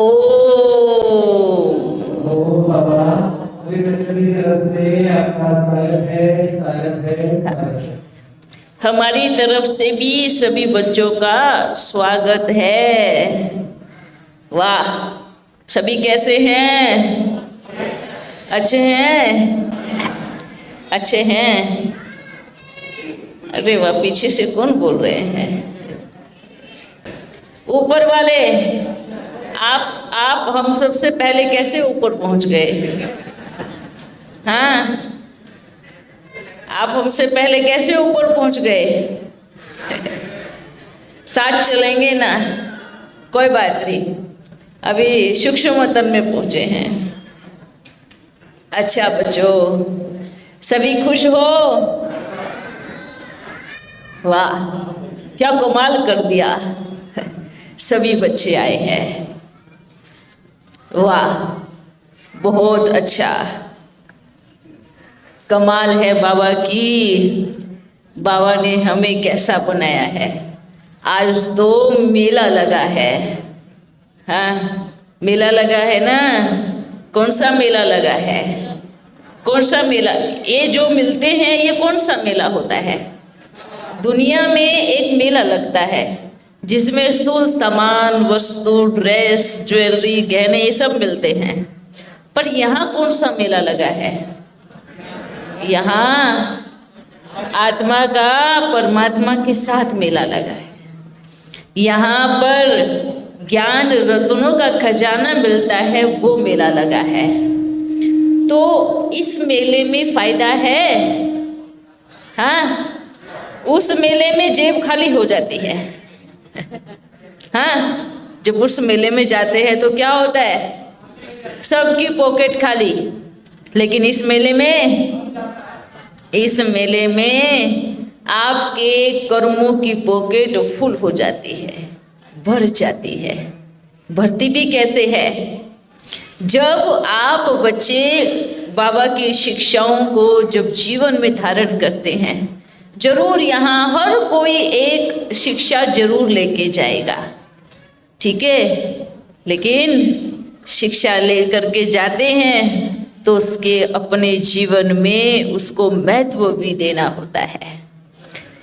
ओम बाबा, मेरी बच्चों की तरफ से आपका स्वागत है, स्वागत है, स्वागत है। हमारी तरफ से भी सभी बच्चों का स्वागत है। वाह, सभी कैसे हैं? अच्छे हैं? अच्छे हैं? अरे वाह, पीछे से कौन बोल रहे हैं? ऊपर वाले, आप हम सबसे पहले कैसे ऊपर पहुंच गए? हाँ, आप हमसे पहले कैसे ऊपर पहुंच गए? साथ चलेंगे ना? कोई बात नहीं, अभी सूक्ष्म तन में पहुंचे हैं। अच्छा बच्चों, सभी खुश हो? वाह, क्या कमाल कर दिया, सभी बच्चे आए हैं। वाह, बहुत अच्छा, कमाल है बाबा की। बाबा ने हमें कैसा बनाया है। आज तो मेला लगा है। हाँ, मेला लगा है ना? कौन सा मेला लगा है? कौन सा मेला? ये जो मिलते हैं ये कौन सा मेला होता है? दुनिया में एक मेला लगता है जिसमें स्थूल सामान, वस्तु, ड्रेस, ज्वेलरी, गहने ये सब मिलते हैं। पर यहाँ कौन सा मेला लगा है? यहाँ आत्मा का परमात्मा के साथ मेला लगा है। यहाँ पर ज्ञान रत्नों का खजाना मिलता है, वो मेला लगा है। तो इस मेले में फायदा है। हाँ, उस मेले में जेब खाली हो जाती है। हाँ, जब उस मेले में जाते हैं तो क्या होता है? सबकी पॉकेट खाली। लेकिन इस मेले में आपके कर्मों की पॉकेट फुल हो जाती है, भर जाती है। भरती भी कैसे है? जब आप बच्चे बाबा की शिक्षाओं को जब जीवन में धारण करते हैं, जरूर यहाँ हर कोई एक शिक्षा जरूर लेके जाएगा, ठीक है? लेकिन शिक्षा लेकर के जाते हैं तो उसके अपने जीवन में उसको महत्व भी देना होता है,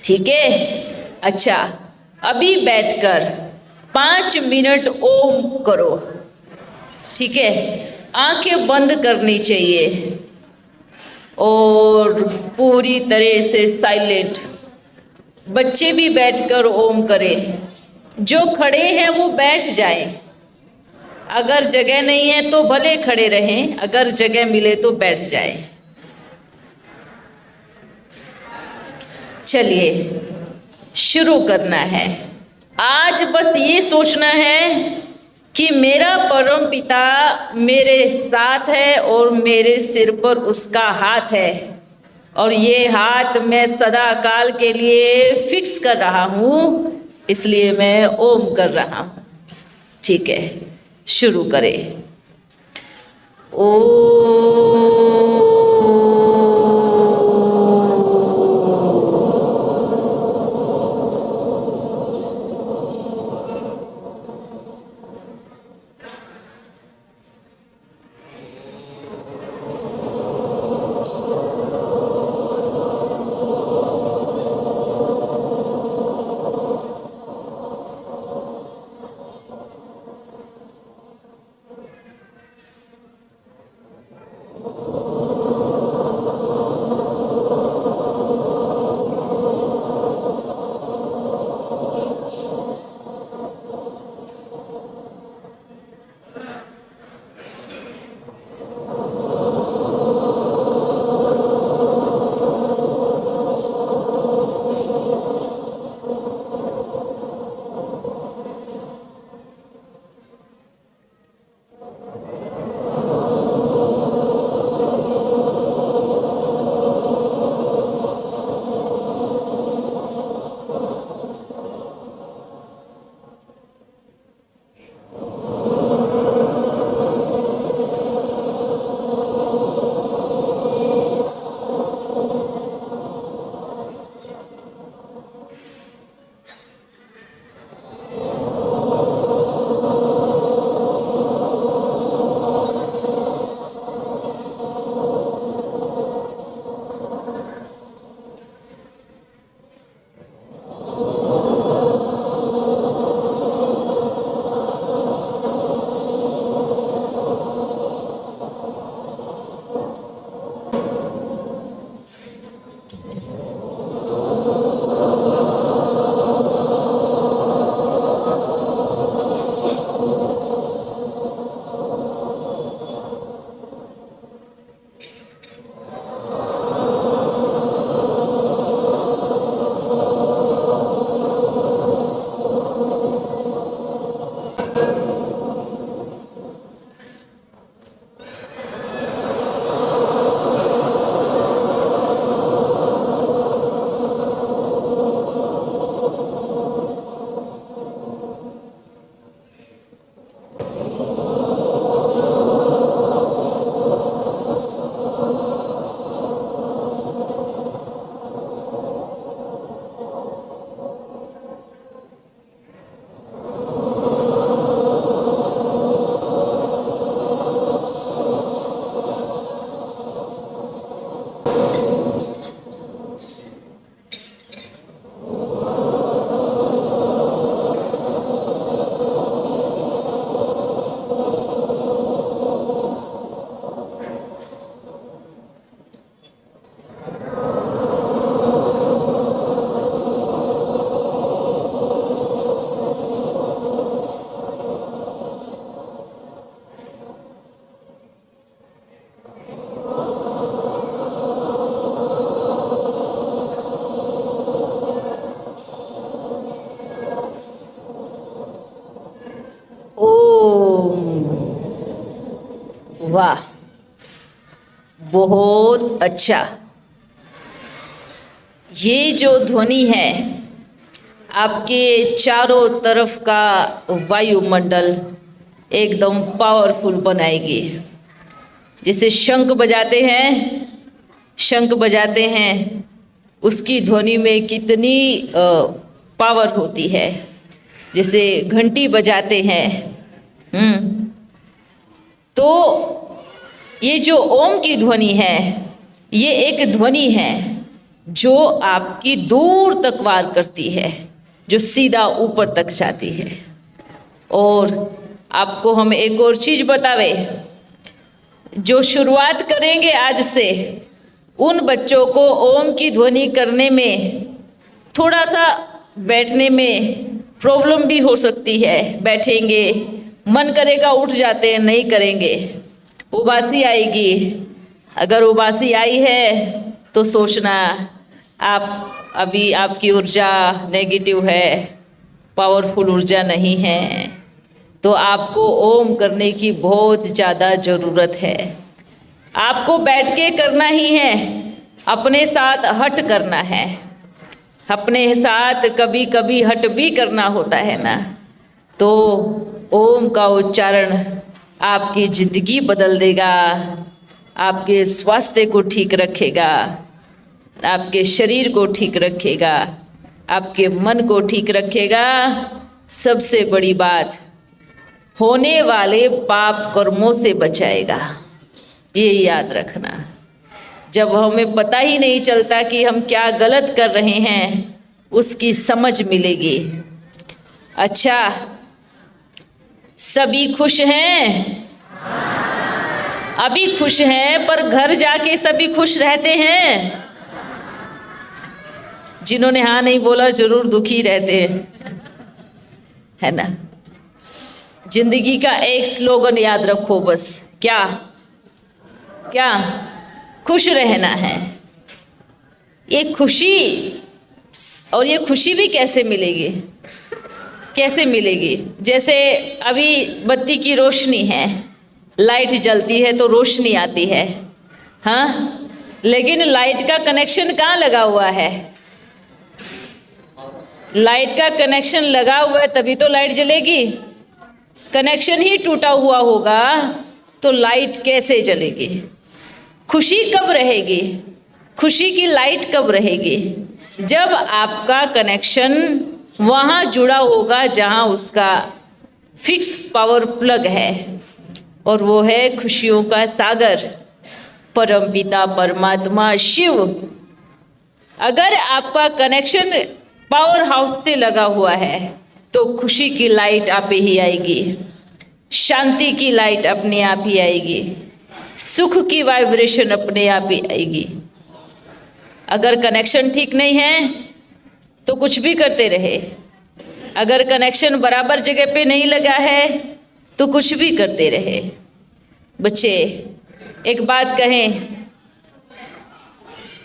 ठीक है? अच्छा, अभी बैठकर 5 मिनट ओम करो, ठीक है? आंखें बंद करनी चाहिए और पूरी तरह से साइलेंट। बच्चे भी बैठकर ओम करें। जो खड़े हैं वो बैठ जाएं। अगर जगह नहीं है तो भले खड़े रहें, अगर जगह मिले तो बैठ जाएं। चलिए शुरू करना है। आज बस ये सोचना है कि मेरा परम पिता मेरे साथ है और मेरे सिर पर उसका हाथ है, और ये हाथ मैं सदा काल के लिए फिक्स कर रहा हूँ, इसलिए मैं ओम कर रहा हूँ, ठीक है? शुरू करें। ओम। वाह, बहुत अच्छा। ये जो ध्वनि है आपके चारों तरफ का वायुमंडल एकदम पावरफुल बनाएगी। जैसे शंख बजाते हैं, शंख बजाते हैं, उसकी ध्वनि में कितनी पावर होती है। जैसे घंटी बजाते हैं, तो ये जो ओम की ध्वनि है, ये एक ध्वनि है जो आपकी दूर तक वार करती है, जो सीधा ऊपर तक जाती है। और आपको हम एक और चीज़ बतावे, जो शुरुआत करेंगे आज से, उन बच्चों को ओम की ध्वनि करने में थोड़ा सा बैठने में प्रॉब्लम भी हो सकती है। बैठेंगे, मन करेगा उठ जाते हैं, नहीं करेंगे, उबासी आएगी। अगर उबासी आई है तो सोचना आप अभी आपकी ऊर्जा नेगेटिव है, पावरफुल ऊर्जा नहीं है, तो आपको ओम करने की बहुत ज़्यादा ज़रूरत है। आपको बैठ के करना ही है, अपने साथ हट करना है, अपने साथ कभी कभी हट भी करना होता है ना। तो ओम का उच्चारण आपकी ज़िंदगी बदल देगा, आपके स्वास्थ्य को ठीक रखेगा, आपके शरीर को ठीक रखेगा, आपके मन को ठीक रखेगा। सबसे बड़ी बात, होने वाले पाप कर्मों से बचाएगा। ये याद रखना। जब हमें पता ही नहीं चलता कि हम क्या गलत कर रहे हैं, उसकी समझ मिलेगी। अच्छा, सभी खुश हैं? अभी खुश हैं, पर घर जाके सभी खुश रहते हैं? जिन्होंने हाँ नहीं बोला जरूर दुखी रहते हैं, है ना। जिंदगी का एक स्लोगन याद रखो बस, क्या क्या? खुश रहना है। ये खुशी, और ये खुशी भी कैसे मिलेगी? कैसे मिलेगी? जैसे अभी बत्ती की रोशनी है, लाइट जलती है तो रोशनी आती है, हाँ, लेकिन लाइट का कनेक्शन कहाँ लगा हुआ है? लाइट का कनेक्शन लगा हुआ है तभी तो लाइट जलेगी। कनेक्शन ही टूटा हुआ होगा तो लाइट कैसे जलेगी? खुशी कब रहेगी? खुशी की लाइट कब रहेगी? जब आपका कनेक्शन वहाँ जुड़ा होगा जहाँ उसका फिक्स पावर प्लग है, और वो है खुशियों का सागर, परम पिता परमात्मा शिव। अगर आपका कनेक्शन पावर हाउस से लगा हुआ है तो खुशी की लाइट आप ही आएगी, शांति की लाइट अपने आप ही आएगी, सुख की वाइब्रेशन अपने आप ही आएगी। अगर कनेक्शन ठीक नहीं है तो कुछ भी करते रहे, अगर कनेक्शन बराबर जगह पे नहीं लगा है तो कुछ भी करते रहे। बच्चे एक बात कहें,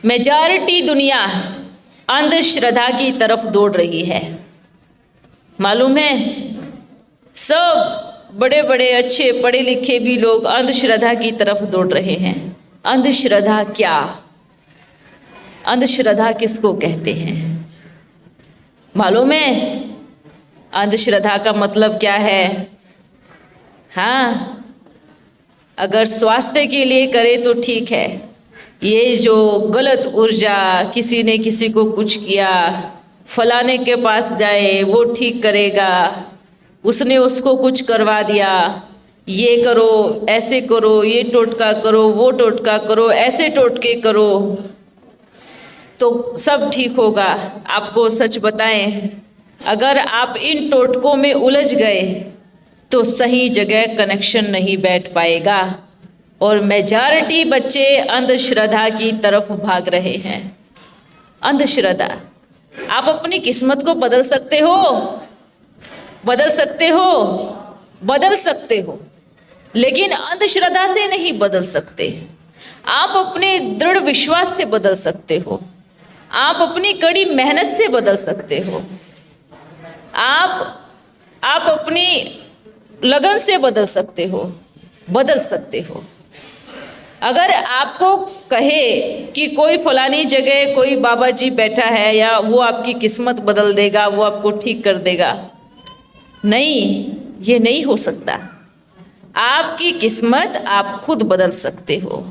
मेजॉरिटी दुनिया अंधश्रद्धा की तरफ दौड़ रही है, मालूम है? सब बड़े बड़े अच्छे पढ़े लिखे भी लोग अंधश्रद्धा की तरफ दौड़ रहे हैं। अंधश्रद्धा क्या? अंधश्रद्धा किसको कहते हैं मालूम है? अंधश्रद्धा का मतलब क्या है? हाँ, अगर स्वास्थ्य के लिए करे तो ठीक है। ये जो गलत ऊर्जा, किसी ने किसी को कुछ किया, फलाने के पास जाए वो ठीक करेगा, उसने उसको कुछ करवा दिया, ये करो, ऐसे करो, ये टोटका करो, वो टोटका करो, ऐसे टोटके करो तो सब ठीक होगा। आपको सच बताएं, अगर आप इन टोटकों में उलझ गए तो सही जगह कनेक्शन नहीं बैठ पाएगा और मेजॉरिटी बच्चे अंधश्रद्धा की तरफ भाग रहे हैं। अंधश्रद्धा, आप अपनी किस्मत को बदल सकते हो, बदल सकते हो, बदल सकते हो, लेकिन अंधश्रद्धा से नहीं बदल सकते। आप अपने दृढ़ विश्वास से बदल सकते हो, आप अपनी कड़ी मेहनत से बदल सकते हो, आप अपनी लगन से बदल सकते हो, बदल सकते हो। अगर आपको कहे कि कोई फलानी जगह कोई बाबा जी बैठा है या वो आपकी किस्मत बदल देगा, वो आपको ठीक कर देगा, नहीं, ये नहीं हो सकता। आपकी किस्मत आप खुद बदल सकते हो,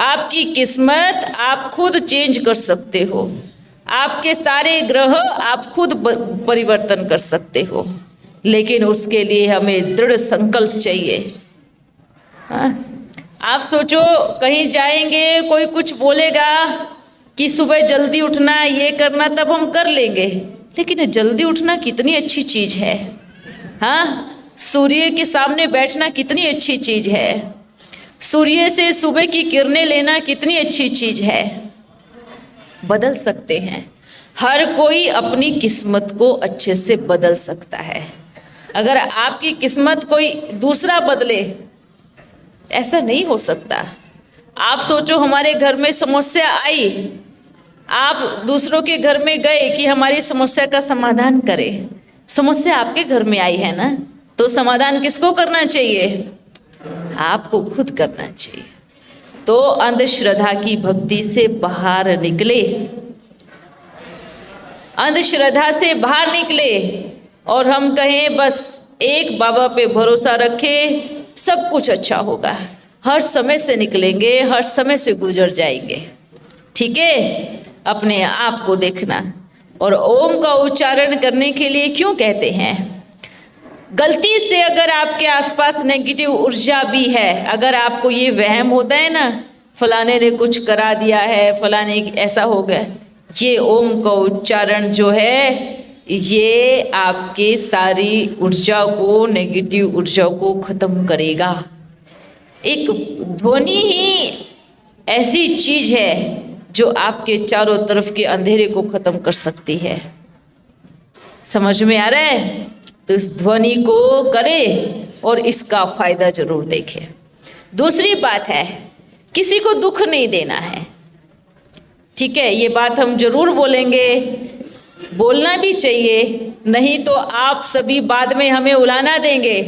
आपकी किस्मत आप खुद चेंज कर सकते हो, आपके सारे ग्रह आप खुद परिवर्तन कर सकते हो, लेकिन उसके लिए हमें दृढ़ संकल्प चाहिए। हाँ? आप सोचो कहीं जाएंगे, कोई कुछ बोलेगा कि सुबह जल्दी उठना, ये करना, तब हम कर लेंगे, लेकिन जल्दी उठना कितनी अच्छी चीज़ है। हाँ, सूर्य के सामने बैठना कितनी अच्छी चीज़ है, सूर्य से सुबह की किरणें लेना कितनी अच्छी चीज़ है। बदल सकते हैं, हर कोई अपनी किस्मत को अच्छे से बदल सकता है। अगर आपकी किस्मत कोई दूसरा बदले, ऐसा नहीं हो सकता। आप सोचो हमारे घर में समस्या आई, आप दूसरों के घर में गए कि हमारी समस्या का समाधान करें। समस्या आपके घर में आई है ना, तो समाधान किसको करना चाहिए? आपको खुद करना चाहिए। तो अंधश्रद्धा की भक्ति से बाहर निकले, अंधश्रद्धा से बाहर निकले और हम कहें बस एक बाबा पे भरोसा रखें, सब कुछ अच्छा होगा, हर समय से निकलेंगे, हर समय से गुजर जाएंगे। ठीक है, अपने आप को देखना। और ओम का उच्चारण करने के लिए क्यों कहते हैं? गलती से अगर आपके आसपास नेगेटिव ऊर्जा भी है, अगर आपको ये वहम होता है ना, फलाने ने कुछ करा दिया है, फलाने ऐसा हो गया, ये ओम का उच्चारण जो है ये आपके सारी ऊर्जा को, नेगेटिव ऊर्जा को खत्म करेगा। एक ध्वनि ही ऐसी चीज है जो आपके चारों तरफ के अंधेरे को खत्म कर सकती है। समझ में आ रहा है? तो इस ध्वनि को करें और इसका फायदा जरूर देखें। दूसरी बात है, किसी को दुख नहीं देना है। ठीक है, ये बात हम जरूर बोलेंगे, बोलना भी चाहिए, नहीं तो आप सभी बाद में हमें उलाना देंगे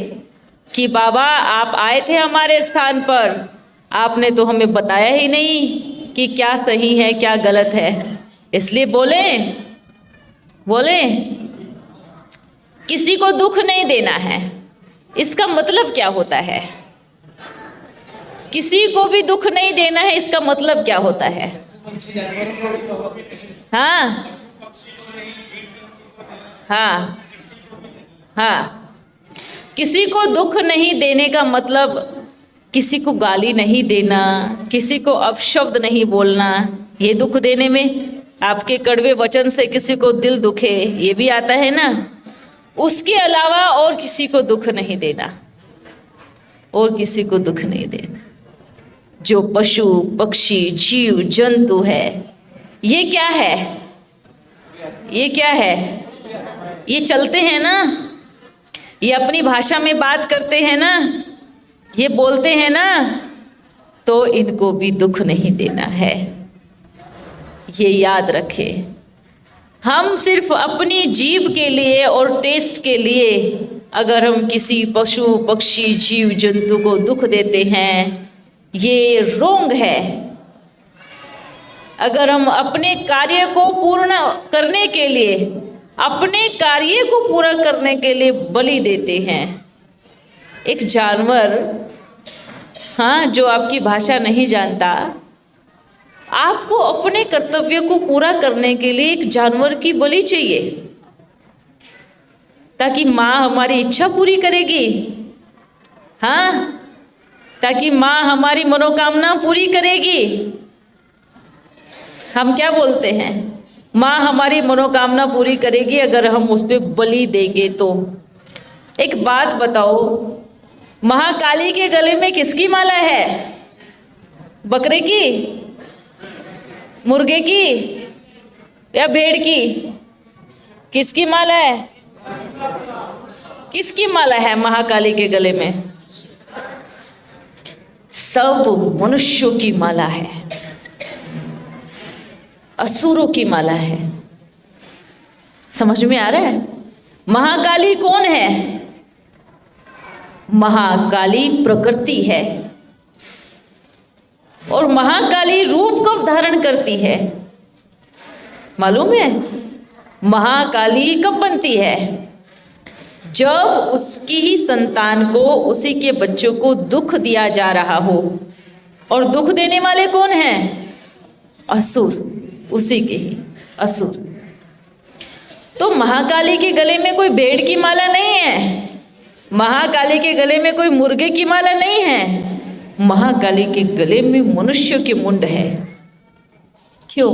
कि बाबा आप आए थे हमारे स्थान पर, आपने तो हमें बताया ही नहीं कि क्या सही है क्या गलत है। इसलिए बोलें किसी को दुख नहीं देना है। इसका मतलब क्या होता है? किसी को भी दुख नहीं देना है, इसका मतलब क्या होता है? हाँ हाँ हाँ, किसी को दुख नहीं देने का मतलब किसी को गाली नहीं देना, किसी को अपशब्द नहीं बोलना। ये दुख देने में आपके कड़वे वचन से किसी को दिल दुखे, ये भी आता है ना। उसके अलावा और किसी को दुख नहीं देना, और किसी को दुख नहीं देना। जो पशु पक्षी जीव जंतु है, ये क्या है? ये क्या है? ये चलते हैं ना, ये अपनी भाषा में बात करते हैं ना, ये बोलते हैं ना, तो इनको भी दुख नहीं देना है। ये याद रखें। हम सिर्फ अपनी जीभ के लिए और टेस्ट के लिए अगर हम किसी पशु पक्षी जीव जंतु को दुख देते हैं, ये रोंग है। अगर हम अपने कार्य को पूर्ण करने के लिए, अपने कार्य को पूरा करने के लिए बलि देते हैं, एक जानवर, हाँ, जो आपकी भाषा नहीं जानता, आपको अपने कर्तव्य को पूरा करने के लिए एक जानवर की बलि चाहिए, ताकि माँ हमारी इच्छा पूरी करेगी। हाँ, ताकि माँ हमारी मनोकामना पूरी करेगी। हम क्या बोलते हैं, माँ हमारी मनोकामना पूरी करेगी अगर हम उस पर बलि देंगे तो। एक बात बताओ, महाकाली के गले में किसकी माला है? बकरे की, मुर्गे की या भेड़ की? किसकी माला है? किसकी माला है महाकाली के गले में? सब मनुष्यों की माला है, असुरों की माला है। समझ में आ रहा है? महाकाली कौन है? महाकाली प्रकृति है। और महाकाली रूप कब धारण करती है मालूम है? महाकाली कब बनती है? जब उसकी ही संतान को, उसी के बच्चों को दुख दिया जा रहा हो। और दुख देने वाले कौन हैं? असुर, उसी के ही असुर। तो महाकाली के गले में कोई भेड़ की माला नहीं है, महाकाली के गले में कोई मुर्गे की माला नहीं है, महाकाली के गले में मनुष्य के मुंड है। क्यों?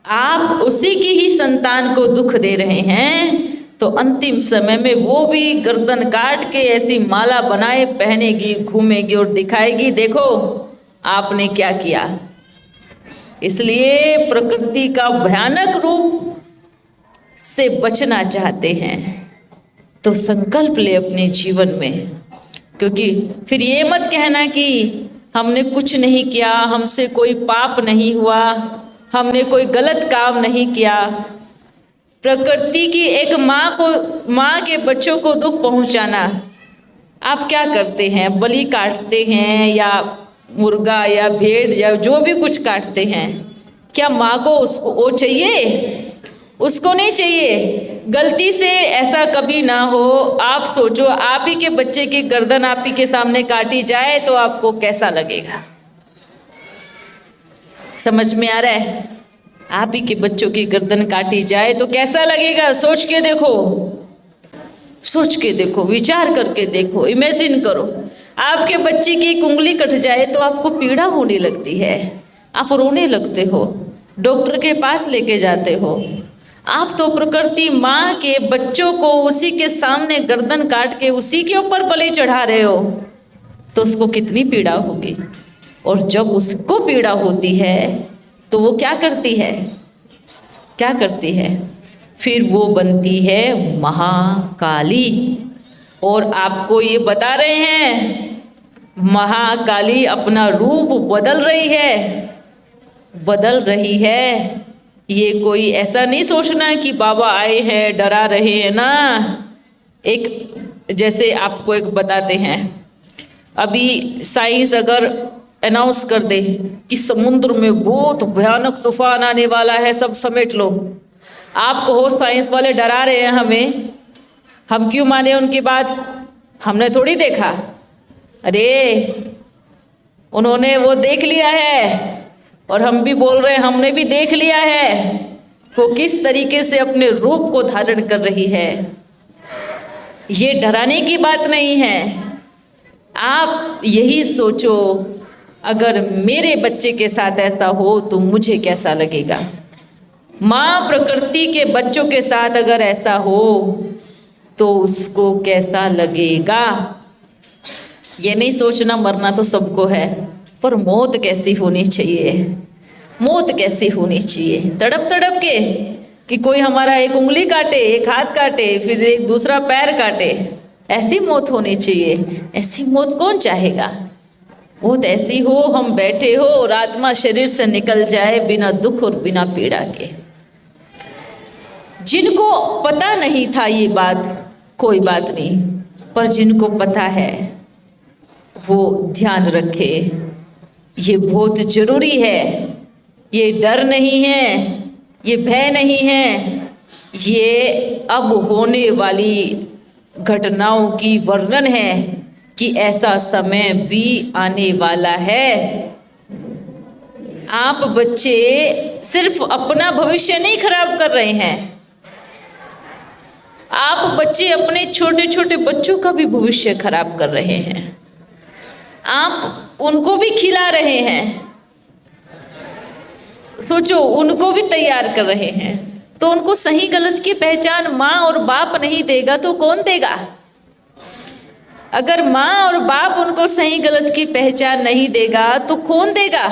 आप उसी की ही संतान को दुख दे रहे हैं, तो अंतिम समय में वो भी गर्दन काट के ऐसी माला बनाए पहनेगी, घूमेगी और दिखाएगी, देखो आपने क्या किया। इसलिए प्रकृति का भयानक रूप से बचना चाहते हैं तो संकल्प ले अपने जीवन में। क्योंकि फिर ये मत कहना कि हमने कुछ नहीं किया, हमसे कोई पाप नहीं हुआ, हमने कोई गलत काम नहीं किया। प्रकृति की एक माँ के बच्चों को दुख पहुंचाना, आप क्या करते हैं? बलि काटते हैं या मुर्गा या भेड़ या जो भी कुछ काटते हैं, क्या माँ को उसको वो चाहिए? उसको नहीं चाहिए। गलती से ऐसा कभी ना हो। आप सोचो, आप ही के बच्चे की गर्दन आप ही के सामने काटी जाए तो आपको कैसा लगेगा? समझ में आ रहा है? आप ही के बच्चों की गर्दन काटी जाए तो कैसा लगेगा? सोच के देखो, सोच के देखो, विचार करके देखो, इमेजिन करो। आपके बच्चे की एक उंगली कट जाए तो आपको पीड़ा होने लगती है, आप रोने लगते हो, डॉक्टर के पास लेके जाते हो। आप तो प्रकृति माँ के बच्चों को उसी के सामने गर्दन काट के उसी के ऊपर बलि चढ़ा रहे हो, तो उसको कितनी पीड़ा होगी। और जब उसको पीड़ा होती है तो वो क्या करती है? क्या करती है? फिर वो बनती है महाकाली। और आपको ये बता रहे हैं, महाकाली अपना रूप बदल रही है, बदल रही है। ये कोई ऐसा नहीं सोचना कि बाबा आए हैं डरा रहे हैं ना। एक जैसे आपको एक बताते हैं, अभी साइंस अगर अनाउंस कर दे कि समुद्र में बहुत भयानक तूफान आने वाला है, सब समेट लो, आप कहो साइंस वाले डरा रहे हैं हमें, हम क्यों माने उनकी बात? हमने थोड़ी देखा। अरे उन्होंने वो देख लिया है और हम भी बोल रहे हैं हमने भी देख लिया है वो किस तरीके से अपने रूप को धारण कर रही है। ये डराने की बात नहीं है। आप यही सोचो, अगर मेरे बच्चे के साथ ऐसा हो तो मुझे कैसा लगेगा। माँ प्रकृति के बच्चों के साथ अगर ऐसा हो तो उसको कैसा लगेगा। ये नहीं सोचना मरना तो सबको है, पर मौत कैसी होनी चाहिए, मौत कैसी होनी चाहिए, तड़प तड़प के कि कोई हमारा एक उंगली काटे, एक हाथ काटे, फिर एक दूसरा पैर काटे, ऐसी मौत होनी चाहिए। ऐसी मौत कौन चाहेगा? मौत ऐसी हो हम बैठे हो और आत्मा शरीर से निकल जाए बिना दुख और बिना पीड़ा के। जिनको पता नहीं था ये बात, कोई बात नहीं, पर जिनको पता है वो ध्यान रखे, ये बहुत जरूरी है। ये डर नहीं है, ये भय नहीं है, ये अब होने वाली घटनाओं की वर्णन है कि ऐसा समय भी आने वाला है। आप बच्चे सिर्फ अपना भविष्य नहीं खराब कर रहे हैं, आप बच्चे अपने छोटे छोटे बच्चों का भी भविष्य खराब कर रहे हैं। आप उनको भी खिला रहे हैं, सोचो, उनको भी तैयार कर रहे हैं। तो उनको सही गलत की पहचान माँ और बाप नहीं देगा तो कौन देगा? अगर माँ और बाप उनको सही गलत की पहचान नहीं देगा तो कौन देगा?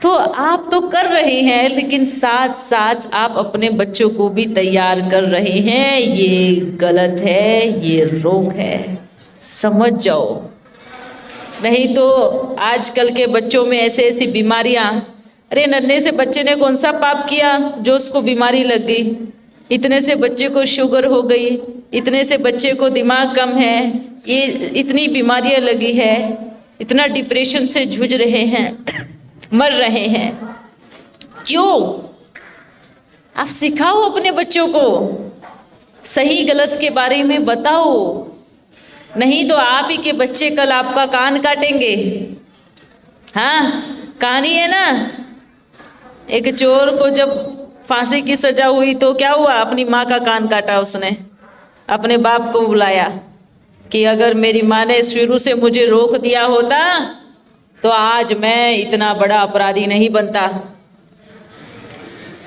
तो आप तो कर रहे हैं, लेकिन साथ साथ आप अपने बच्चों को भी तैयार कर रहे हैं। ये गलत है, ये रोंग है, समझ जाओ। नहीं तो आजकल के बच्चों में ऐसे ऐसी बीमारियां, अरे नन्हे से बच्चे ने कौन सा पाप किया जो उसको बीमारी लग गई, इतने से बच्चे को शुगर हो गई, इतने से बच्चे को दिमाग कम है, ये इतनी बीमारियां लगी है, इतना डिप्रेशन से जूझ रहे हैं, मर रहे हैं। क्यों? आप सिखाओ अपने बच्चों को, सही गलत के बारे में बताओ, नहीं तो आप ही के बच्चे कल आपका कान काटेंगे। हाँ, कहानी है ना, एक चोर को जब फांसी की सजा हुई तो क्या हुआ? अपनी माँ का कान काटा उसने, अपने बाप को बुलाया कि अगर मेरी माँ ने शुरू से मुझे रोक दिया होता तो आज मैं इतना बड़ा अपराधी नहीं बनता।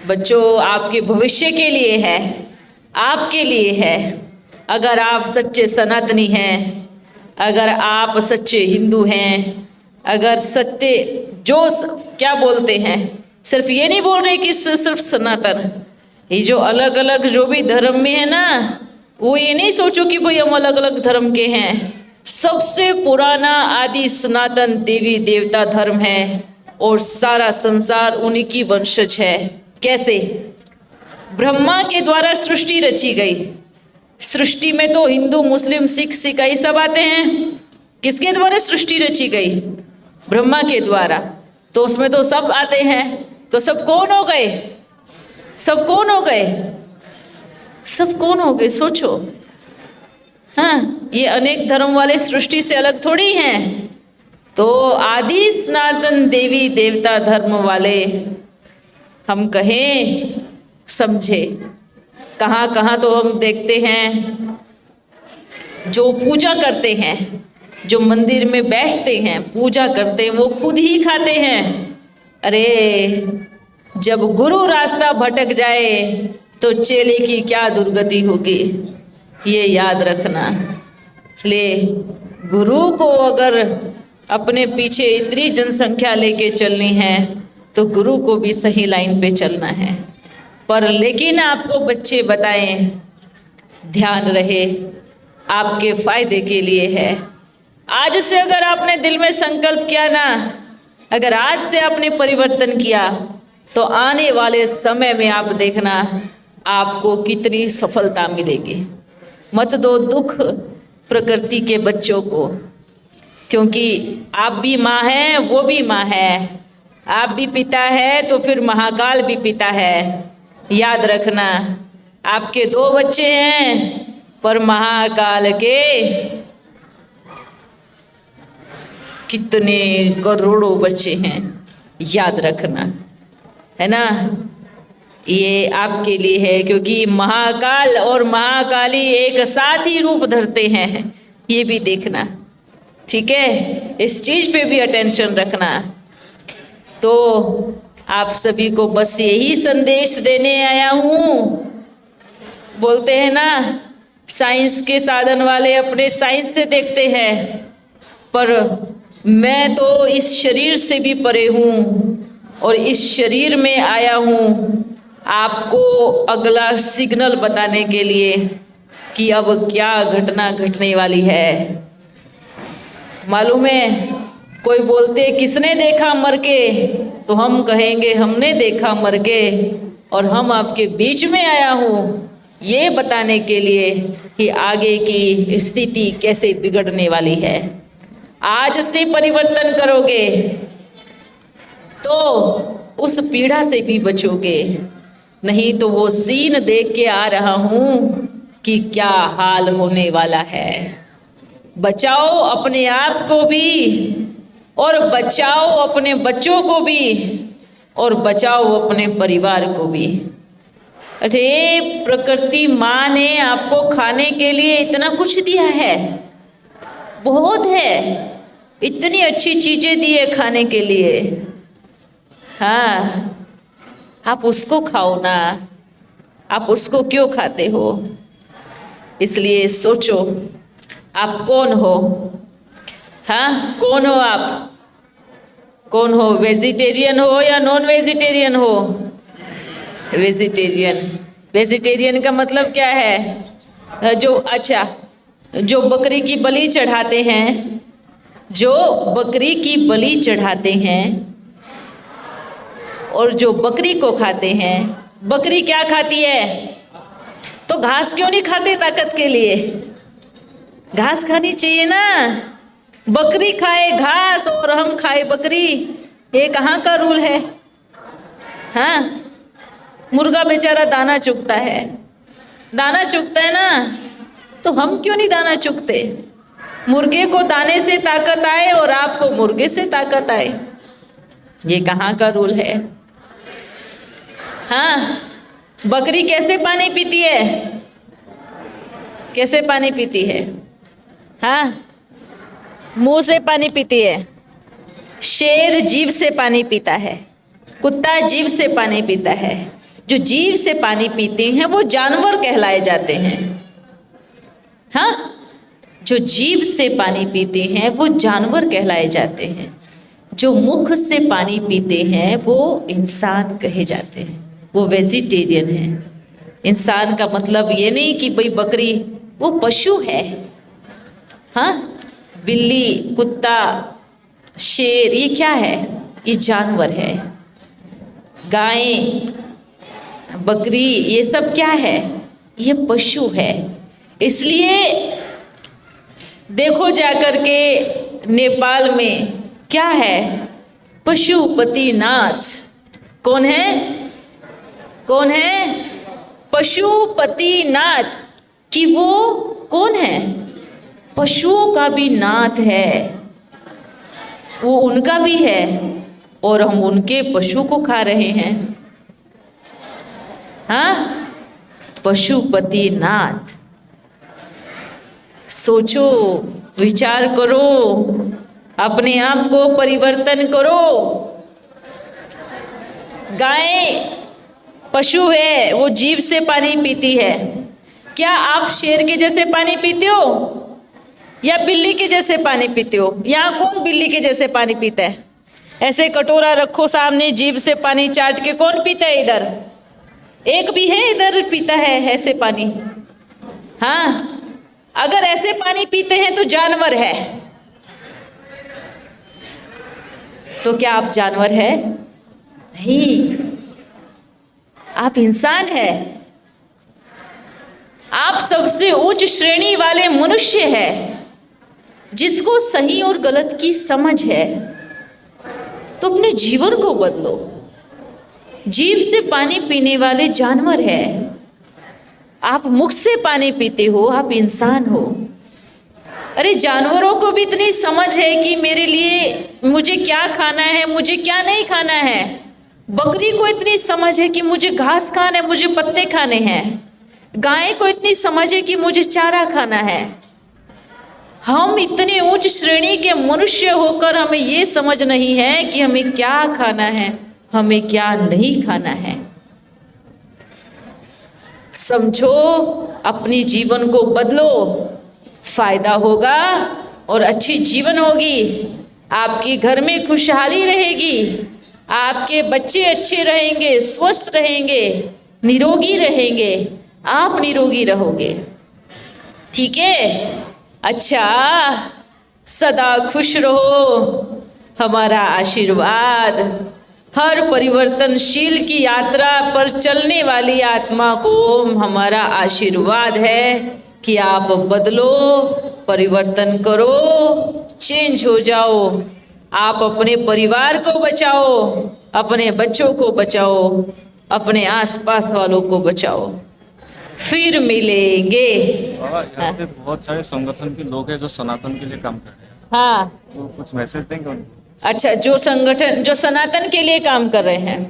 बच्चों, आपके भविष्य के लिए है, आपके लिए है। अगर आप सच्चे सनातनी हैं, अगर आप सच्चे हिंदू हैं, अगर सत्य क्या बोलते हैं, सिर्फ ये नहीं बोल रहे कि सिर्फ सनातन, ये जो अलग अलग जो भी धर्म में है ना, वो ये नहीं सोचो कि भाई हम अलग अलग धर्म के हैं। सबसे पुराना आदि सनातन देवी देवता धर्म है और सारा संसार उन्हीं की वंशज है। कैसे? ब्रह्मा के द्वारा सृष्टि रची गई। सृष्टि में तो हिंदू, मुस्लिम, सिख, ईसाई सब आते हैं। किसके द्वारा सृष्टि रची गई? ब्रह्मा के द्वारा। तो उसमें तो सब आते हैं। तो सब कौन हो गए? सब कौन हो गए? सब कौन हो गए? सोचो। हाँ, ये अनेक धर्म वाले सृष्टि से अलग थोड़ी हैं। तो आदि सनातन देवी देवता धर्म वाले हम कहें, समझे। कहाँ कहाँ तो हम देखते हैं जो पूजा करते हैं, जो मंदिर में बैठते हैं, पूजा करते हैं, वो खुद ही खाते हैं। अरे जब गुरु रास्ता भटक जाए तो चेले की क्या दुर्गति होगी, ये याद रखना। इसलिए गुरु को अगर अपने पीछे इतनी जनसंख्या लेके चलनी है तो गुरु को भी सही लाइन पे चलना है। पर लेकिन आपको बच्चे बताएं, ध्यान रहे, आपके फायदे के लिए है। आज से अगर आपने दिल में संकल्प किया ना, अगर आज से आपने परिवर्तन किया तो आने वाले समय में आप देखना आपको कितनी सफलता मिलेगी। मत दो दुख प्रकृति के बच्चों को, क्योंकि आप भी माँ हैं, वो भी माँ है। आप भी पिता है तो फिर महाकाल भी पिता है। याद रखना, आपके 2 बच्चे हैं पर महाकाल के कितने करोड़ों बच्चे हैं। याद रखना, है ना। ये आपके लिए है, क्योंकि महाकाल और महाकाली एक साथ ही रूप धरते हैं। ये भी देखना, ठीक है। इस चीज पे भी अटेंशन रखना। तो आप सभी को बस यही संदेश देने आया हूँ। बोलते हैं ना, साइंस के साधन वाले अपने साइंस से देखते हैं, पर मैं तो इस शरीर से भी परे हूँ और इस शरीर में आया हूँ आपको अगला सिग्नल बताने के लिए कि अब क्या घटना घटने वाली है। मालूम है, कोई बोलते किसने देखा मर के, तो हम कहेंगे हमने देखा मर के, और हम आपके बीच में आया हूँ ये बताने के लिए कि आगे की स्थिति कैसे बिगड़ने वाली है। आज से परिवर्तन करोगे तो उस पीड़ा से भी बचोगे, नहीं तो वो सीन देख के आ रहा हूं कि क्या हाल होने वाला है। बचाओ अपने आप को भी और बचाओ अपने बच्चों को भी और बचाओ अपने परिवार को भी। अरे प्रकृति माँ ने आपको खाने के लिए इतना कुछ दिया है, बहुत है, इतनी अच्छी चीजें दी है खाने के लिए। हाँ, आप उसको खाओ ना, आप उसको क्यों खाते हो? इसलिए सोचो आप कौन हो। हाँ, कौन हो आप? कौन हो? वेजिटेरियन हो या नॉन वेजिटेरियन हो? वेजिटेरियन। वेजिटेरियन का मतलब क्या है? जो बकरी की बलि चढ़ाते हैं, जो बकरी की बलि चढ़ाते हैं और जो बकरी को खाते हैं। बकरी क्या खाती है? तो घास क्यों नहीं खाते ताकत के लिए? घास खानी चाहिए ना। बकरी खाए घास और हम खाए बकरी, ये कहाँ का रूल है? हाँ, मुर्गा बेचारा दाना चुगता है, दाना चुगता है ना, तो हम क्यों नहीं दाना चुगते? मुर्गे को दाने से ताकत आए और आपको मुर्गे से ताकत आए, ये कहाँ का रूल है? हाँ, बकरी कैसे पानी पीती है? कैसे पानी पीती है? हाँ, मुंह से पानी पीती है। शेर जीभ से पानी पीता है, कुत्ता जीभ से पानी पीता है। जो जीभ से पानी पीते हैं वो जानवर कहलाए जाते हैं। हाँ, जो जीभ से पानी पीते हैं वो जानवर कहलाए जाते हैं। जो मुख से पानी पीते हैं वो इंसान कहे जाते हैं, वो वेजिटेरियन है। इंसान का मतलब ये नहीं कि भाई बकरी, वो पशु है। हाँ, बिल्ली, कुत्ता, शेर, ये क्या है? ये जानवर है। गाय, बकरी, ये सब क्या है? ये पशु है। इसलिए देखो जाकर के नेपाल में क्या है? पशुपतिनाथ। कौन है? कौन है? पशुपतिनाथ। कि वो कौन है? पशुओं का भी नाथ है, वो उनका भी है और हम उनके पशु को खा रहे हैं। हाँ, पशुपतिनाथ। सोचो, विचार करो, अपने आप को परिवर्तन करो। गाय पशु है, वो जीभ से पानी पीती है। क्या आप शेर के जैसे पानी पीते हो या बिल्ली के जैसे पानी पीते हो? यहाँ कौन बिल्ली के जैसे पानी पीता है? ऐसे कटोरा रखो सामने, जीभ से पानी चाट के कौन पीता है? इधर एक भी है इधर पीता है ऐसे पानी? हाँ, अगर ऐसे पानी पीते हैं तो जानवर है। तो क्या आप जानवर है? नहीं, आप इंसान है। आप सबसे उच्च श्रेणी वाले मनुष्य है, जिसको सही और गलत की समझ है। तो अपने जीवन को बदलो। जीभ से पानी पीने वाले जानवर है, आप मुख से पानी पीते हो, आप इंसान हो। अरे जानवरों को भी इतनी समझ है कि मेरे लिए मुझे क्या खाना है, मुझे क्या नहीं खाना है। बकरी को इतनी समझ है कि मुझे घास खाना है, मुझे पत्ते खाने हैं। गाय को इतनी समझ है कि मुझे चारा खाना है। हम इतने उच्च श्रेणी के मनुष्य होकर हमें ये समझ नहीं है कि हमें क्या खाना है, हमें क्या नहीं खाना है। समझो, अपने जीवन को बदलो, फायदा होगा और अच्छी जीवन होगी। आपके घर में खुशहाली रहेगी, आपके बच्चे अच्छे रहेंगे, स्वस्थ रहेंगे, निरोगी रहेंगे, आप निरोगी रहोगे। ठीक है? अच्छा, सदा खुश रहो, हमारा आशीर्वाद हर परिवर्तनशील की यात्रा पर चलने वाली आत्मा को हमारा आशीर्वाद है कि आप बदलो, परिवर्तन करो, चेंज हो जाओ। आप अपने परिवार को बचाओ, अपने बच्चों को बचाओ, अपने आसपास वालों को बचाओ। फिर मिलेंगे। यहाँ पे बहुत सारे संगठन के लोग हैं जो सनातन के लिए काम कर रहे हैं, हाँ, तो कुछ मैसेज देंगे उनको? अच्छा, जो संगठन जो सनातन के लिए काम कर रहे हैं,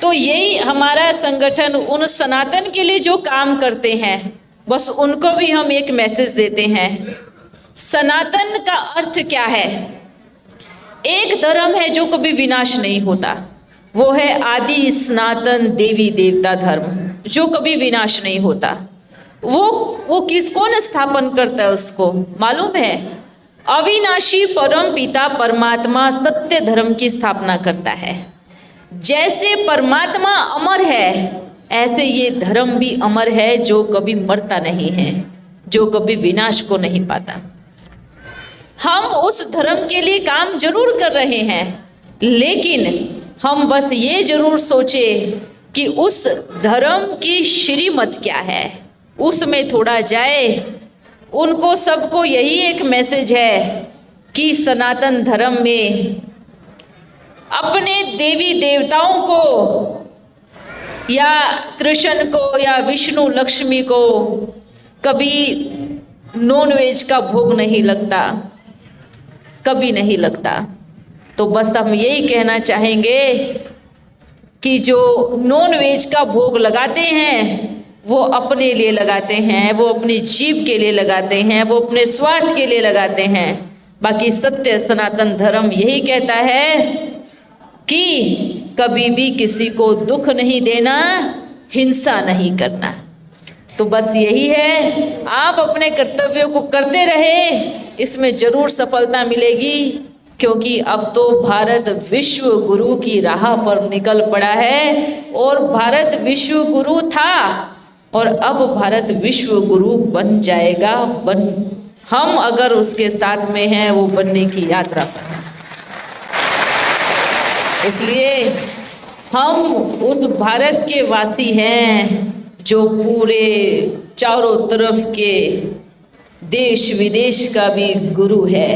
तो यही हमारा संगठन उन सनातन के लिए जो काम करते हैं, बस उनको भी हम एक मैसेज देते हैं। सनातन का अर्थ क्या है? एक धर्म है जो कभी विनाश नहीं होता, वो है आदि सनातन देवी देवता धर्म, जो कभी विनाश नहीं होता। वो कौन स्थापन करता है उसको मालूम है? अविनाशी परम पिता परमात्मा सत्य धर्म की स्थापना करता है। जैसे परमात्मा अमर है, ऐसे ये धर्म भी अमर है, जो कभी मरता नहीं है, जो कभी विनाश को नहीं पाता। हम उस धर्म के लिए काम जरूर कर रहे हैं, लेकिन हम बस ये जरूर सोचे कि उस धर्म की श्रीमत क्या है, उसमें थोड़ा जाए। उनको सबको यही एक मैसेज है कि सनातन धर्म में अपने देवी देवताओं को या कृष्ण को या विष्णु लक्ष्मी को कभी नॉनवेज का भोग नहीं लगता, कभी नहीं लगता। तो बस हम यही कहना चाहेंगे कि जो नॉनवेज का भोग लगाते हैं वो अपने लिए लगाते हैं, वो अपनी जीव के लिए लगाते हैं, वो अपने स्वार्थ के लिए लगाते हैं। बाकी सत्य सनातन धर्म यही कहता है कि कभी भी किसी को दुख नहीं देना, हिंसा नहीं करना। तो बस यही है, आप अपने कर्तव्यों को करते रहे, इसमें जरूर सफलता मिलेगी। क्योंकि अब तो भारत विश्व गुरु की राह पर निकल पड़ा है, और भारत विश्व गुरु था और अब भारत विश्व गुरु बन जाएगा। हम अगर उसके साथ में हैं, वो बनने की यात्रा पर हैं। इसलिए हम उस भारत के वासी हैं जो पूरे चारों तरफ के देश विदेश का भी गुरु है।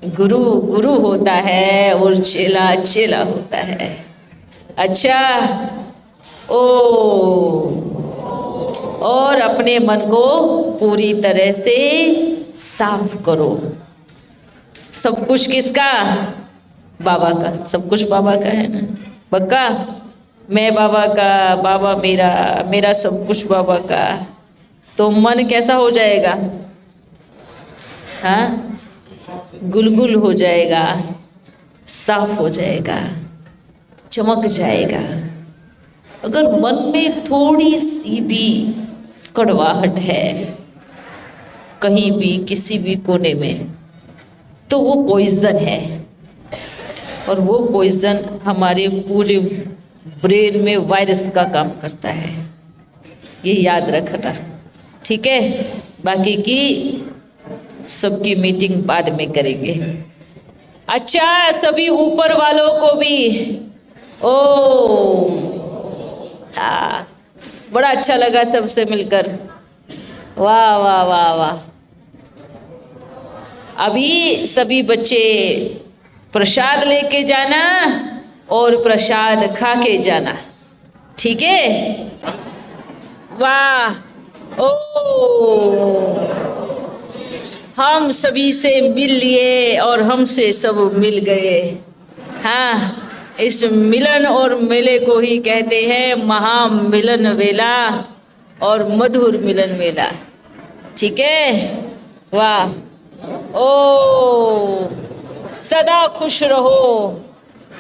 गुरु गुरु होता है और चेला चेला होता है। अच्छा, और अपने मन को पूरी तरह से साफ करो। सब कुछ किसका? बाबा का। सब कुछ बाबा का है ना, पक्का? मैं बाबा का, बाबा मेरा, मेरा सब कुछ बाबा का। तो मन कैसा हो जाएगा? हाँ, गुलगुल हो जाएगा, साफ हो जाएगा, चमक जाएगा। अगर मन में थोड़ी सी भी कड़वाहट है कहीं भी किसी भी कोने में, तो वो पॉइजन है, और वो पॉइजन हमारे पूरे ब्रेन में वायरस का काम करता है। ये याद रखना, ठीक है? बाकी की सबकी मीटिंग बाद में करेंगे। अच्छा, सभी ऊपर वालों को भी हाँ, बड़ा अच्छा लगा सबसे मिलकर। वाह वाह वाह वाह। अभी सभी बच्चे प्रसाद लेके जाना और प्रसाद खा के जाना, ठीक है? वाह। हम सभी से मिल लिए और हमसे सब मिल गए। हाँ, इस मिलन और मेले को ही कहते हैं महामिलन वेला और मधुर मिलन मेला, ठीक है? वाह। सदा खुश रहो,